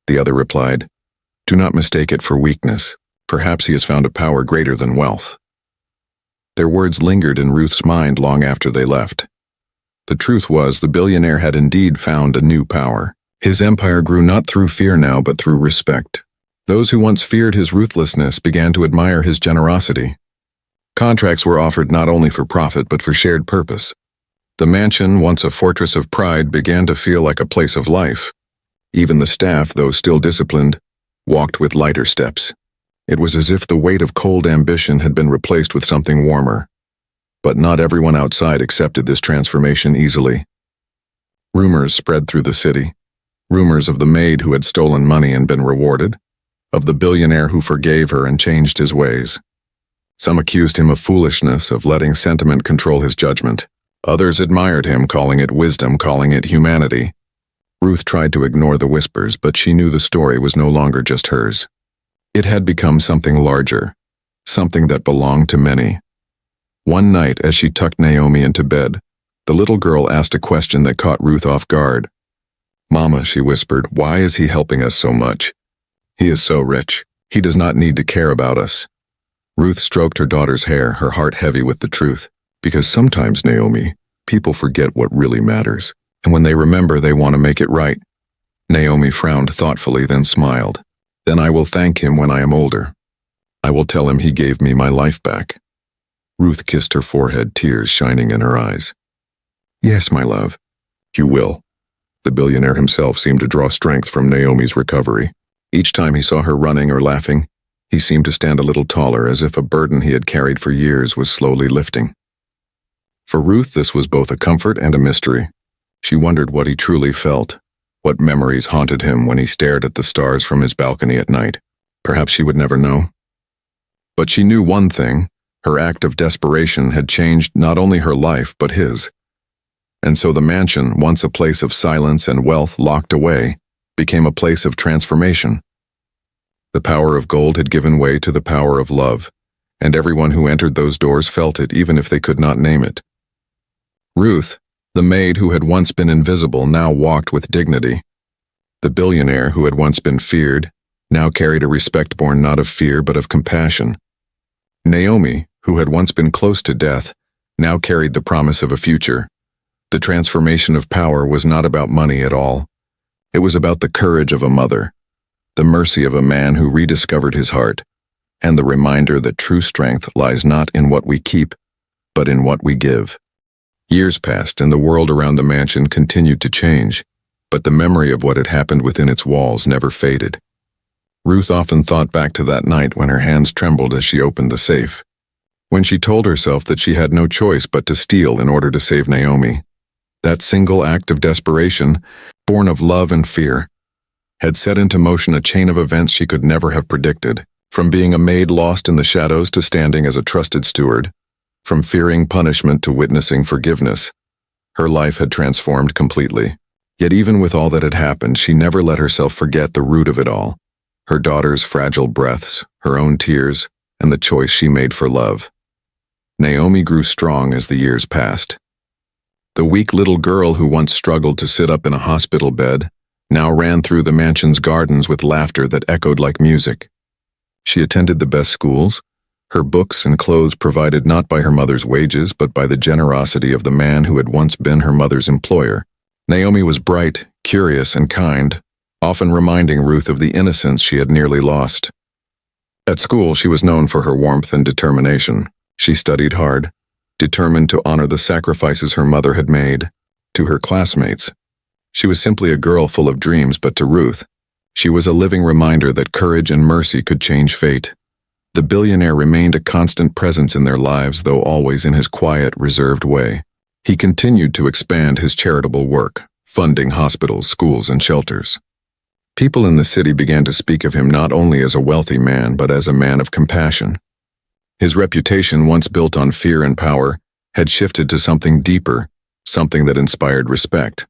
The other replied, "Do not mistake it for weakness. Perhaps he has found a power greater than wealth." Their words lingered in Ruth's mind long after they left. The truth was, the billionaire had indeed found a new power. His empire grew not through fear now, but through respect. Those who once feared his ruthlessness began to admire his generosity. Contracts were offered not only for profit, but for shared purpose. The mansion, once a fortress of pride, began to feel like a place of life. Even the staff, though still disciplined, walked with lighter steps. It was as if the weight of cold ambition had been replaced with something warmer. But not everyone outside accepted this transformation easily. Rumors spread through the city. Rumors of the maid who had stolen money and been rewarded, of the billionaire who forgave her and changed his ways. Some accused him of foolishness, of letting sentiment control his judgment. Others admired him, calling it wisdom, calling it humanity. Ruth tried to ignore the whispers, but she knew the story was no longer just hers. It had become something larger, something that belonged to many. One night, as she tucked Naomi into bed, the little girl asked a question that caught Ruth off guard. "Mama," she whispered, "why is he helping us so much? He is so rich. He does not need to care about us." Ruth stroked her daughter's hair, her heart heavy with the truth. "Because sometimes, Naomi, people forget what really matters, and when they remember, they want to make it right." Naomi frowned thoughtfully, then smiled. "Then I will thank him when I am older. I will tell him he gave me my life back." Ruth kissed her forehead, tears shining in her eyes. "Yes, my love, you will." The billionaire himself seemed to draw strength from Naomi's recovery. Each time he saw her running or laughing, he seemed to stand a little taller, as if a burden he had carried for years was slowly lifting. For Ruth, this was both a comfort and a mystery. She wondered what he truly felt, what memories haunted him when he stared at the stars from his balcony at night. Perhaps she would never know. But she knew one thing: her act of desperation had changed not only her life, but his. And so the mansion, once a place of silence and wealth locked away, became a place of transformation. The power of gold had given way to the power of love, and everyone who entered those doors felt it even if they could not name it. Ruth, the maid who had once been invisible, now walked with dignity. The billionaire who had once been feared, now carried a respect born not of fear but of compassion. Naomi, who had once been close to death, now carried the promise of a future. The transformation of power was not about money at all. It was about the courage of a mother, the mercy of a man who rediscovered his heart, and the reminder that true strength lies not in what we keep, but in what we give. Years passed, and the world around the mansion continued to change, but the memory of what had happened within its walls never faded. Ruth often thought back to that night when her hands trembled as she opened the safe, when she told herself that she had no choice but to steal in order to save Naomi. That single act of desperation, born of love and fear, had set into motion a chain of events she could never have predicted. From being a maid lost in the shadows to standing as a trusted steward, from fearing punishment to witnessing forgiveness, her life had transformed completely. Yet even with all that had happened, she never let herself forget the root of it all: her daughter's fragile breaths, her own tears, and the choice she made for love. Naomi grew strong as the years passed. The weak little girl who once struggled to sit up in a hospital bed now ran through the mansion's gardens with laughter that echoed like music. She attended the best schools, her books and clothes provided not by her mother's wages but by the generosity of the man who had once been her mother's employer. Naomi was bright, curious, and kind, often reminding Ruth of the innocence she had nearly lost. At school, she was known for her warmth and determination. She studied hard, determined to honor the sacrifices her mother had made. To her classmates, she was simply a girl full of dreams, but to Ruth, she was a living reminder that courage and mercy could change fate. The billionaire remained a constant presence in their lives, though always in his quiet, reserved way. He continued to expand his charitable work, funding hospitals, schools, and shelters. People in the city began to speak of him not only as a wealthy man, but as a man of compassion. His reputation, once built on fear and power, had shifted to something deeper, something that inspired respect.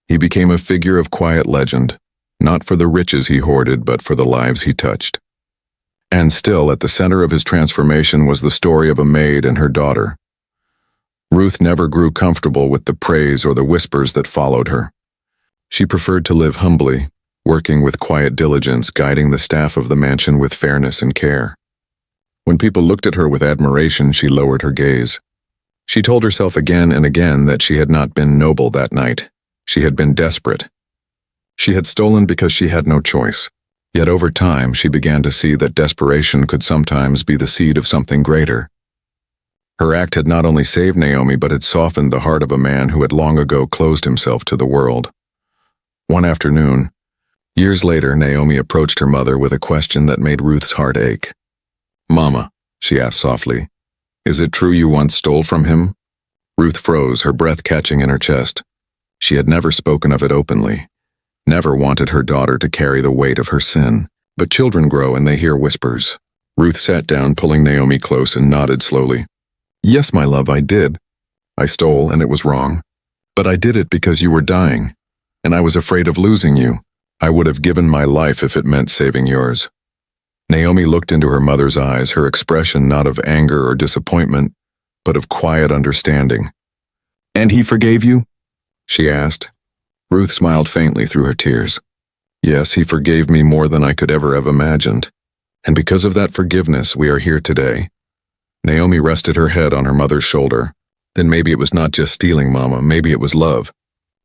He became a figure of quiet legend, not for the riches he hoarded, but for the lives he touched. And still, at the center of his transformation was the story of a maid and her daughter. Ruth never grew comfortable with the praise or the whispers that followed her. She preferred to live humbly, working with quiet diligence, guiding the staff of the mansion with fairness and care. When people looked at her with admiration, she lowered her gaze. She told herself again and again that she had not been noble that night. She had been desperate. She had stolen because she had no choice. Yet over time, she began to see that desperation could sometimes be the seed of something greater. Her act had not only saved Naomi, but had softened the heart of a man who had long ago closed himself to the world. One afternoon, years later, Naomi approached her mother with a question that made Ruth's heart ache. "Mama," she asked softly, "is it true you once stole from him?" Ruth froze, her breath catching in her chest. She had never spoken of it openly, never wanted her daughter to carry the weight of her sin. But children grow and they hear whispers. Ruth sat down, pulling Naomi close, and nodded slowly. "Yes, my love, I did. I stole, and it was wrong. But I did it because you were dying, and I was afraid of losing you. I would have given my life if it meant saving yours." Naomi looked into her mother's eyes, her expression not of anger or disappointment, but of quiet understanding. "And he forgave you?" she asked. Ruth smiled faintly through her tears. "Yes, he forgave me more than I could ever have imagined. And because of that forgiveness, we are here today." Naomi rested her head on her mother's shoulder. "Then maybe it was not just stealing, Mama. Maybe it was love.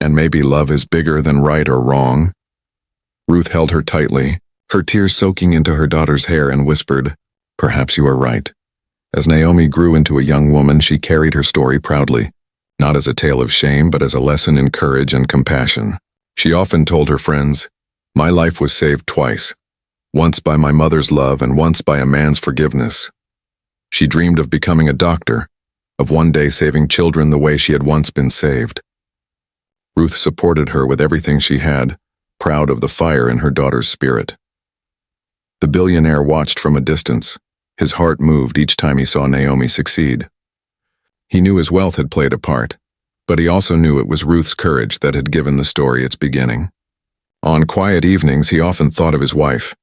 And maybe love is bigger than right or wrong." Ruth held her tightly, her tears soaking into her daughter's hair, and whispered, "Perhaps you are right." As Naomi grew into a young woman, she carried her story proudly, not as a tale of shame, but as a lesson in courage and compassion. She often told her friends, "My life was saved twice, once by my mother's love and once by a man's forgiveness." She dreamed of becoming a doctor, of one day saving children the way she had once been saved. Ruth supported her with everything she had, proud of the fire in her daughter's spirit. The billionaire watched from a distance. His heart moved each time he saw Naomi succeed. He knew his wealth had played a part, But he also knew it was Ruth's courage that had given the story its beginning. On quiet evenings, he often thought of his wife,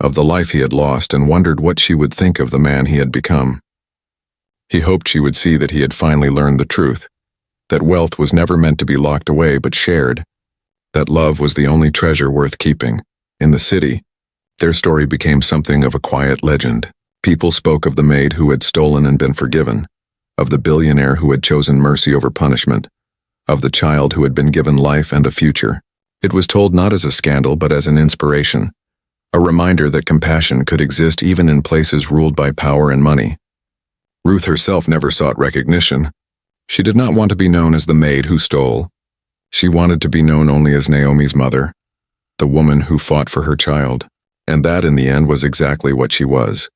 of the life he had lost, and wondered what she would think of the man he had become. He hoped she would see that he had finally learned the truth, that wealth was never meant to be locked away but shared, that love was the only treasure worth keeping. In the city, their story became something of a quiet legend. People spoke of the maid who had stolen and been forgiven, of the billionaire who had chosen mercy over punishment, of the child who had been given life and a future. It was told not as a scandal but as an inspiration, a reminder that compassion could exist even in places ruled by power and money. Ruth herself never sought recognition. She did not want to be known as the maid who stole. She wanted to be known only as Naomi's mother, the woman who fought for her child. And that, in the end, was exactly what she was.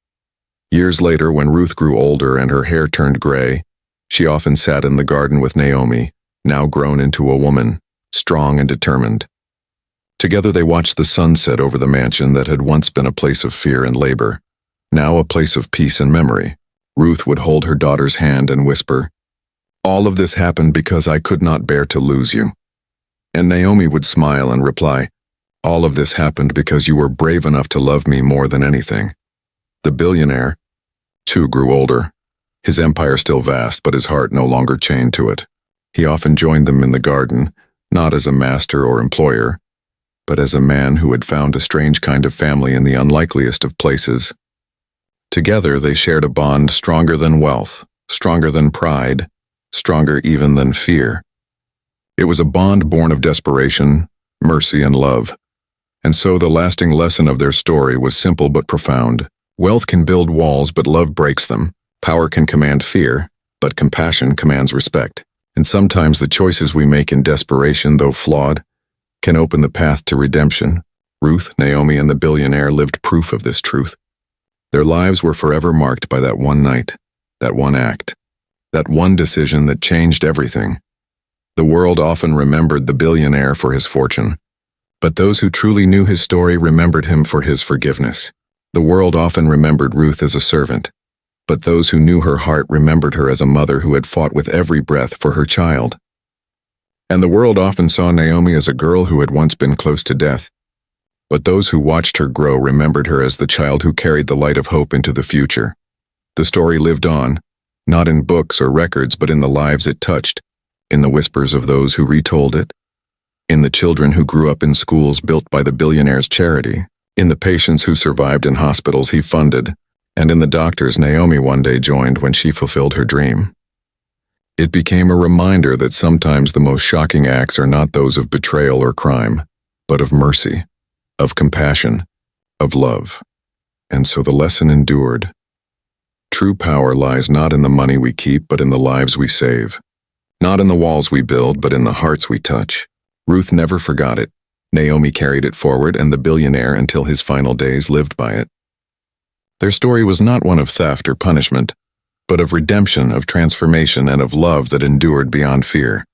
Years later, when Ruth grew older and her hair turned gray, she often sat in the garden with Naomi, now grown into a woman, strong and determined. Together they watched the sunset over the mansion that had once been a place of fear and labor, now a place of peace and memory. Ruth would hold her daughter's hand and whisper, "All of this happened because I could not bear to lose you." And Naomi would smile and reply, "All of this happened because you were brave enough to love me more than anything." The billionaire, too, grew older. His empire still vast, but his heart no longer chained to it. He often joined them in the garden, not as a master or employer, but as a man who had found a strange kind of family in the unlikeliest of places. Together they shared a bond stronger than wealth, stronger than pride, stronger even than fear. It was a bond born of desperation, mercy, and love. And so the lasting lesson of their story was simple but profound. Wealth can build walls, but love breaks them. Power can command fear, but compassion commands respect. And sometimes the choices we make in desperation, though flawed, can open the path to redemption. Ruth, Naomi, and the billionaire lived proof of this truth. Their lives were forever marked by that one night, that one act, that one decision that changed everything. The world often remembered the billionaire for his fortune, but those who truly knew his story remembered him for his forgiveness. The world often remembered Ruth as a servant, but those who knew her heart remembered her as a mother who had fought with every breath for her child. And the world often saw Naomi as a girl who had once been close to death, but those who watched her grow remembered her as the child who carried the light of hope into the future. The story lived on, not in books or records, but in the lives it touched, in the whispers of those who retold it, in the children who grew up in schools built by the billionaire's charity, in the patients who survived in hospitals he funded, and in the doctors Naomi one day joined when she fulfilled her dream. It became a reminder that sometimes the most shocking acts are not those of betrayal or crime, but of mercy, of compassion, of love. And so the lesson endured. True power lies not in the money we keep, but in the lives we save. Not in the walls we build, but in the hearts we touch. Ruth never forgot it. Naomi carried it forward, and the billionaire, until his final days, lived by it. Their story was not one of theft or punishment, but of redemption, of transformation, and of love that endured beyond fear.